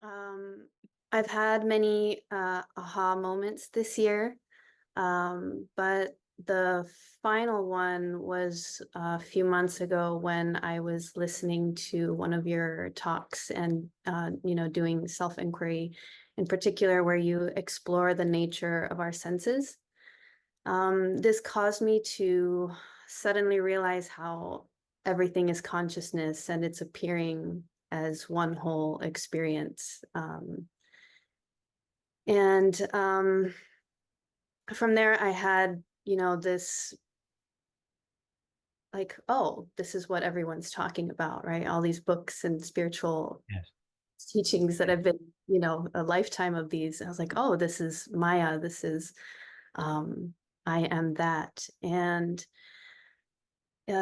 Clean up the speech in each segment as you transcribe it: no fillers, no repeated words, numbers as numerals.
Um, I've had many aha moments this year, but the final one was a few months ago when I was listening to one of your talks and doing self-inquiry in particular, where you explore the nature of our senses. This caused me to suddenly realize how everything is consciousness and it's appearing as one whole experience. And from there, I had, this like, oh, this is what everyone's talking about, right? All these books and spiritual Yes. teachings that have been, a lifetime of these. I was like, oh, this is Maya. This is, um, I am that. And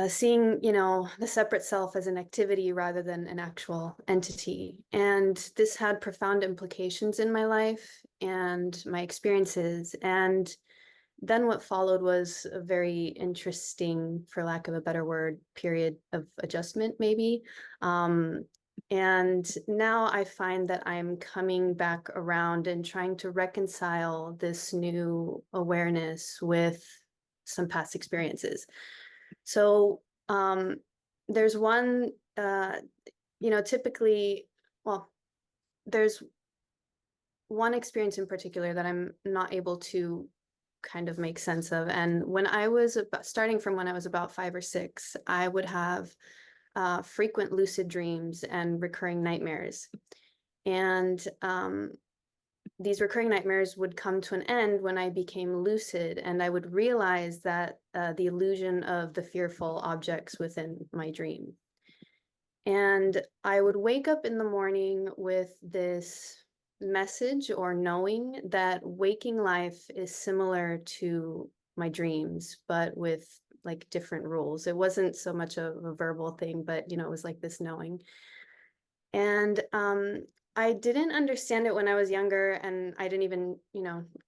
seeing, the separate self as an activity rather than an actual entity. And this had profound implications in my life and my experiences. And then what followed was a very interesting, for lack of a better word, period of adjustment, maybe. Um, and now I find that I'm coming back around and trying to reconcile this new awareness with some past experiences. So there's one, typically, well, there's one experience in particular that I'm not able to kind of make sense of. And when I was starting from when I was about 5 or 6, I would have frequent lucid dreams and recurring nightmares. And these recurring nightmares would come to an end when I became lucid, and I would realize that the illusion of the fearful objects within my dream. And I would wake up in the morning with this message or knowing that waking life is similar to my dreams, but with like different rules. It wasn't so much of a verbal thing, but it was like this knowing. And I didn't understand it when I was younger, and I didn't even,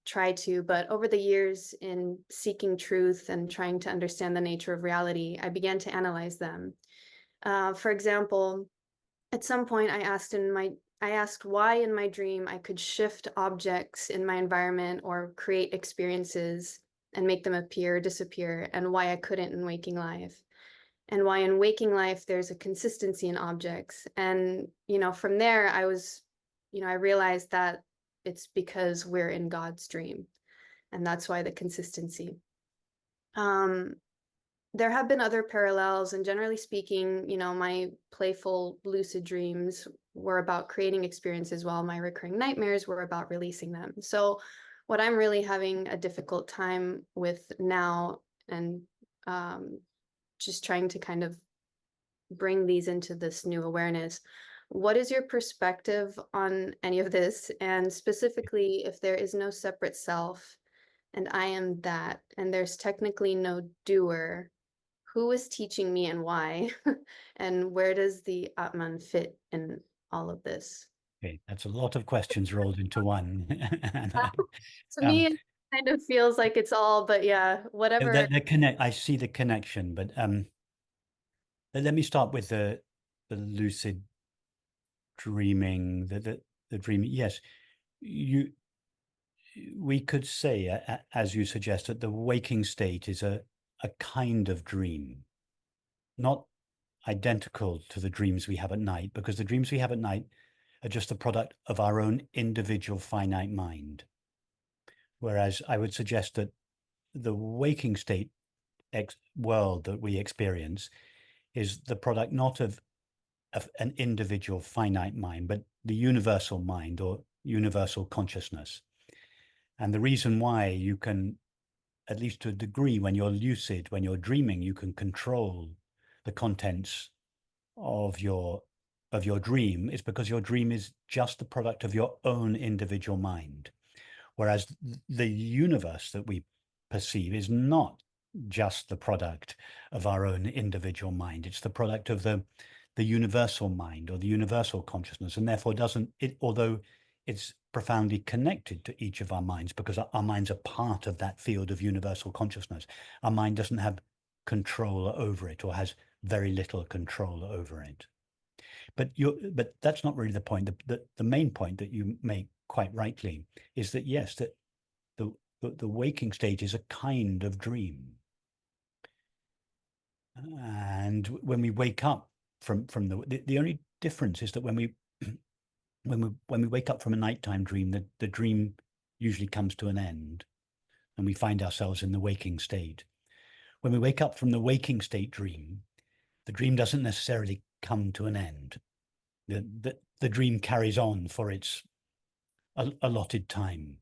try to. But over the years, in seeking truth and trying to understand the nature of reality, I began to analyze them. For example, at some point, I asked why in my dream I could shift objects in my environment or create experiences and make them appear, disappear, and why I couldn't in waking life, and why in waking life there's a consistency in objects. And, from there, I realized that it's because we're in God's dream, and that's why the consistency. Um, there have been other parallels, and generally speaking, my playful lucid dreams were about creating experiences while my recurring nightmares were about releasing them. So what I'm really having a difficult time with now, and just trying to kind of bring these into this new awareness. What is your perspective on any of this? And specifically, if there is no separate self and I am that, and there's technically no doer, who is teaching me and why? And where does the Atman fit in all of this? Okay, that's a lot of questions rolled into one. And To me, it kind of feels like it's all, but yeah, whatever. the connect. I see the connection, but let me start with the lucid dreaming. The dreaming. Yes, you. We could say, as you suggest, that the waking state is a kind of dream, not identical to the dreams we have at night, because the dreams we have at night are just the product of our own individual finite mind. Whereas I would suggest that the waking state world that we experience is the product not of an individual finite mind, but the universal mind or universal consciousness. And the reason why you can, at least to a degree, when you're lucid, when you're dreaming, you can control the contents of your dream is because your dream is just the product of your own individual mind. Whereas the universe that we perceive is not just the product of our own individual mind. It's the product of the universal mind or the universal consciousness, and therefore doesn't it, although it's profoundly connected to each of our minds because our minds are part of that field of universal consciousness, our mind doesn't have control over it or has very little control over it. But that's not really the point. The main point that you make quite rightly is that yes, that the waking stage is a kind of dream. And when we wake up from the only difference is that when we wake up from a nighttime dream, the dream usually comes to an end and we find ourselves in the waking state. When we wake up from the waking state dream, the dream doesn't necessarily come to an end. The dream carries on for its allotted time.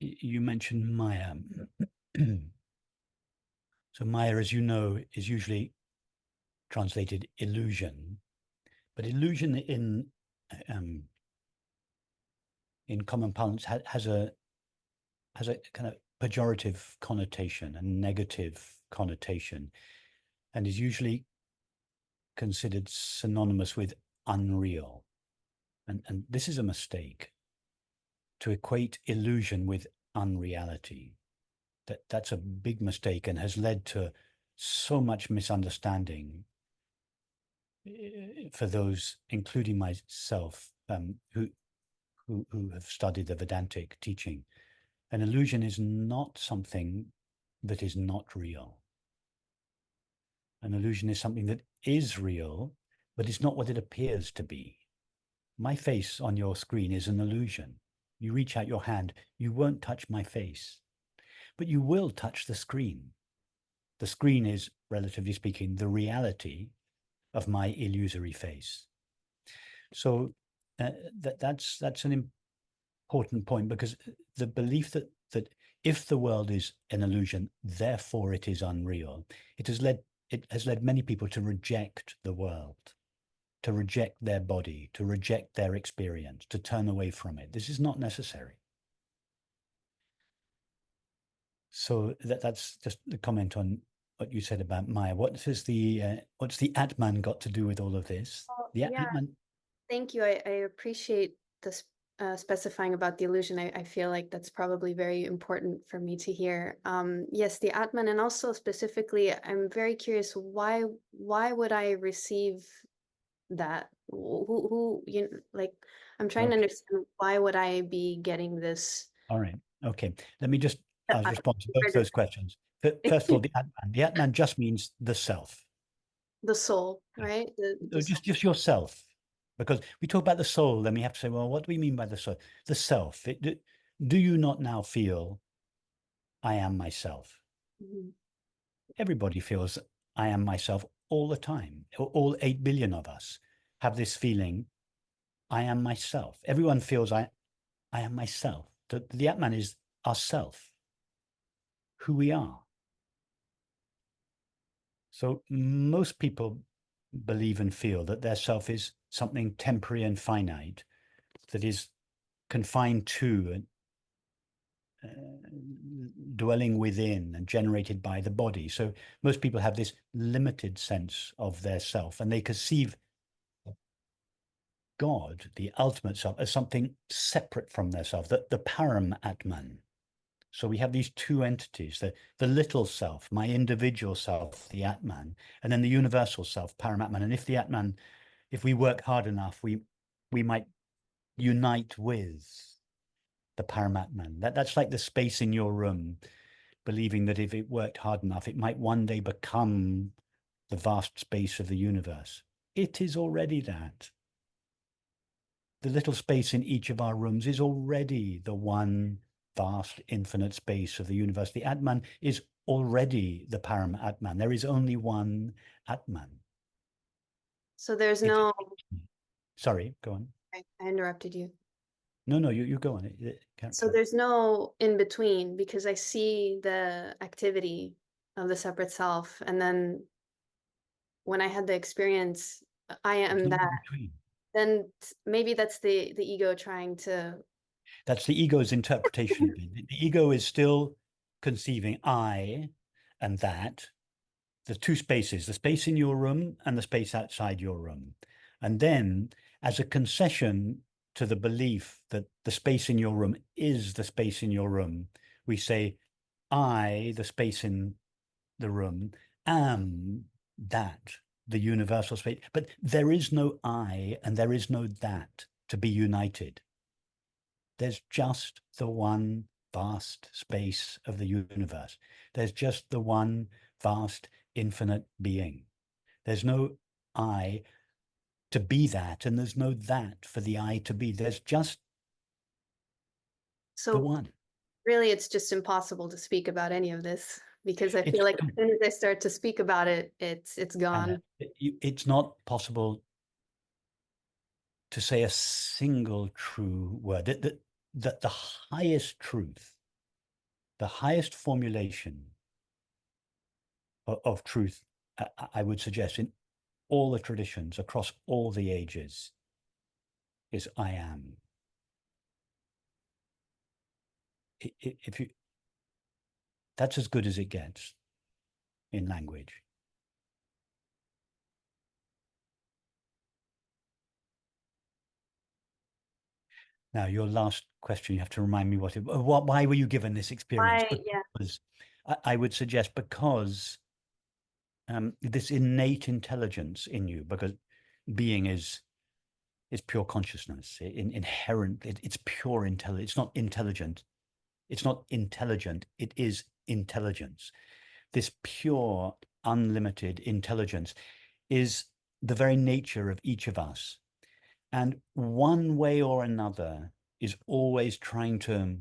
You mentioned Maya. So Maya, as you know, is usually translated illusion, but illusion in common parlance has a kind of pejorative connotation, a negative connotation, and is usually considered synonymous with unreal. And this is a mistake, to equate illusion with unreality. That's a big mistake and has led to so much misunderstanding for those, including myself, who have studied the Vedantic teaching. An illusion is not something that is not real. An illusion is something that is real, but it's not what it appears to be. My face on your screen is an illusion. You reach out your hand, you won't touch my face, but you will touch the screen. The screen is, relatively speaking, the reality of my illusory face. So that's an important point, because the belief that if the world is an illusion, therefore it is unreal, it has led many people to reject the world, to reject their body, to reject their experience, to turn away from it. This is not necessary. So that's just a comment on what you said about Maya. What's the Atman got to do with all of this? The Yeah, Atman. thank you. I appreciate this specifying about the illusion. I feel like that's probably very important for me to hear. Yes, the Atman, and also specifically, I'm very curious, why would I receive that? Who you know, like, I'm trying to understand, why would I be getting this? All right. Okay. Let me just respond to both those questions. First of all, the Atman. The Atman just means the self. The soul, right? Just yourself. Because we talk about the soul, then we have to say, well, what do we mean by the soul? The self. Do you not now feel I am myself? Mhm. Everybody feels I am myself all the time. All 8 billion of us have this feeling, I am myself. Everyone feels I am myself. The Atman is ourself, who we are. So most people believe and feel that their self is something temporary and finite, that is confined to dwelling within and generated by the body. So most people have this limited sense of their self, and they conceive God, the ultimate self, as something separate from their self, the param Atman. So we have these two entities, the little self, my individual self, the Atman, and then the universal self, Paramatman. And if the Atman, if we work hard enough, we might unite with the Paramatman. That's like the space in your room, believing that if it worked hard enough, it might one day become the vast space of the universe. It is already that. The little space in each of our rooms is already the one vast infinite space of the universe. The Atman is already the Param Atman. There is only one Atman. So there's no, Sorry, go on. I interrupted you. No, you go on. So there's no in between, because I see the activity of the separate self, and then when I had the experience, I am that. Then maybe that's the ego trying to. That's the ego's interpretation of it. The ego is still conceiving I and that, the two spaces, the space in your room and the space outside your room. And then, as a concession to the belief that the space in your room is the space in your room, we say, I, the space in the room, am that, the universal space. But there is no I and there is no that to be united. There's just the one vast space of the universe. There's just the one vast infinite being. There's no I to be that, and there's no that for the I to be. There's just the So one. really, it's just impossible to speak about any of this because I It's feel like as soon as I start to speak about it, it's Anna, gone. it's not possible to say a single true word. That the highest truth, the highest formulation of truth, I would suggest in all the traditions across all the ages, is I am. If you, that's as good as it gets in language. Now, your last question, you have to remind me why were you given this experience? Yeah. Because I would suggest because this innate intelligence in you, because being is pure consciousness, inherent. It's pure intelligence. It's not intelligent. It's not intelligent. It is intelligence. This pure, unlimited intelligence is the very nature of each of us. And one way or another is always trying to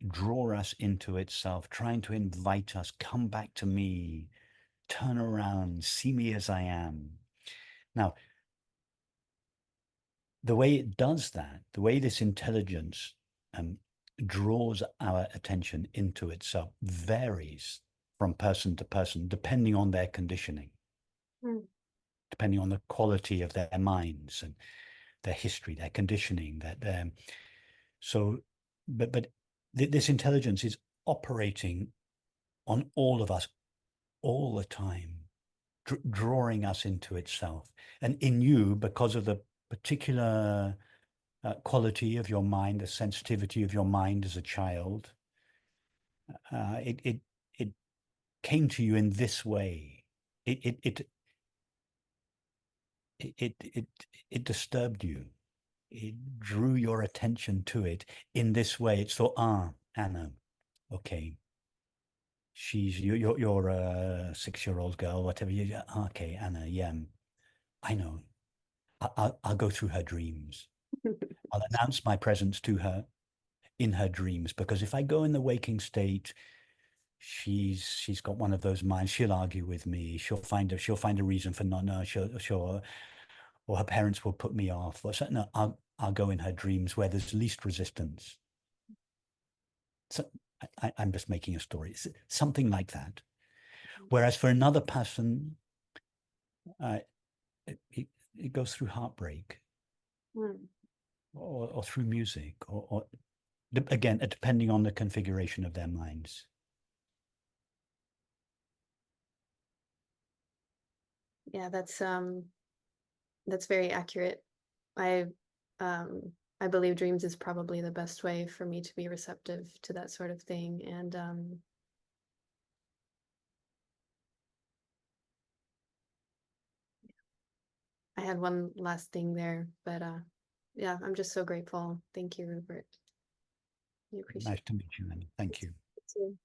draw us into itself, trying to invite us, come back to me, turn around, see me as I am. Now, the way it does that, the way this intelligence draws our attention into itself varies from person to person, depending on their conditioning, depending on the quality of their minds and their history, their conditioning. But this intelligence is operating on all of us all the time, drawing us into itself. And in you, because of the particular quality of your mind, the sensitivity of your mind as a child, it came to you in this way. It disturbed you. It drew your attention to it in this way. It's thought, Anna, okay, you're a 6-year-old girl, whatever. Okay, Anna, yeah, I know. I'll go through her dreams. I'll announce my presence to her in her dreams, because if I go in the waking state, she's got one of those minds. She'll argue with me. She'll find a reason for not. No, she'll or her parents will put me off. Or so, no, I'll go in her dreams where there's least resistance. So I'm just making a story. It's something like that. Whereas for another person, it goes through heartbreak, or through music, or again, depending on the configuration of their minds. Yeah, that's very accurate. I I believe dreams is probably the best way for me to be receptive to that sort of thing. And I had one last thing there, but yeah, I'm just so grateful. Thank you, Rupert. You appreciate Nice to meet you, Annie. Thank you. it too.